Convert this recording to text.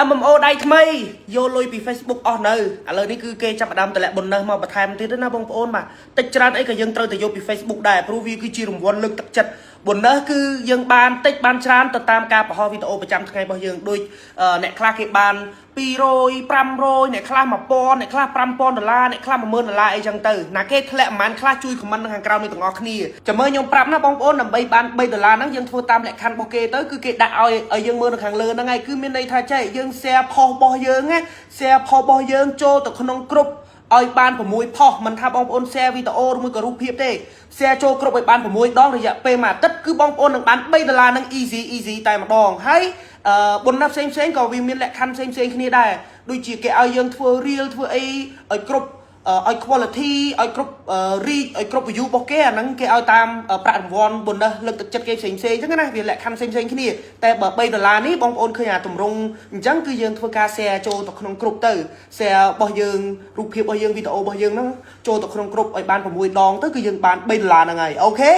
MMO ដៃថ្មីយកលុយពី Facebook អស់នៅឥឡូវនេះគឺគេចាប់ផ្ដើមតម្លាក់bonus មកបន្ថែមទៀតណាបងប្អូនបាទតិចច្រើនអីក៏យើងត្រូវតែយកពី Facebook ដែរព្រោះវាគឺជារង្វាន់លើកទឹកចិត្ត bonus គឺយើងបានតិចបានច្រើនទៅតាមការបង្ហោះវីដេអូប្រចាំថ្ងៃរបស់យើងដូចអ្នកខ្លះគេបាន200 500អ្នកខ្លះ1000អ្នកខ្លះ$5000អ្នកខ្លះ$10000អីចឹងទៅណាគេធ្លាក់ប្រហែលខ្លះជួយ comment នៅខាងក្រោមនេះទាំងអស់គ្នាចាំមើលខ្ញុំប្រាប់ណាបងប្អូនដើម្បីបាន$3ហ្នឹងយើងធ្វើតាមលក្ខខណ្ឌរបស់គេទៅគឺគេដាក់ឲ្យយើងមើលនៅខាងលើហ្នឹងហើយគឺមានន័យថាចេះយើង share post របស់យើងណា share post របស់យើងចូលទៅក្នុងក្រុមឲ្យបាន6ផុសមិនថាបងប្អូន share វីដេអូឬមួយក៏រូបភាពទេ share ចូលក្រុមឲ្យបាន6ដងរយៈពេលមួយអាទិត្យគឺបងប្អូននឹងបាន$3ហ្នឹង easy តែម្ដងហើយbonus ផ្សេងក៏វាមានលក្ខខណ្ឌផ្សេងគ្នាដែរដូចជាគេឲ្យយើងធ្វើ reel ធ្វើអីឲ្យគ្រប់ឲ្យ quality ឲ្យគ្រប់ reach ឲ្យគ្រប់ view របស់គេអាហ្នឹងគេឲ្យតាមប្រាក់រង្វាន់ bonus លើកទឹកចិត្តគេផ្សេងអញ្ចឹងណាវាលក្ខខណ្ឌផ្សេងគ្នាតែបើ$3នេះបងប្អូនឃើញអាទម្រង់អញ្ចឹងគឺយើងធ្វើការ share ចូលទៅក្នុងក្រុមទៅ share របស់យើងរូបភាពរបស់យើងវីដេអូរបស់យើងហ្នឹងចូលទៅក្នុងក្រុមឲ្យបាន6ដងទៅគឺយើងបាន$3ហ្នឹងហើយអូខេ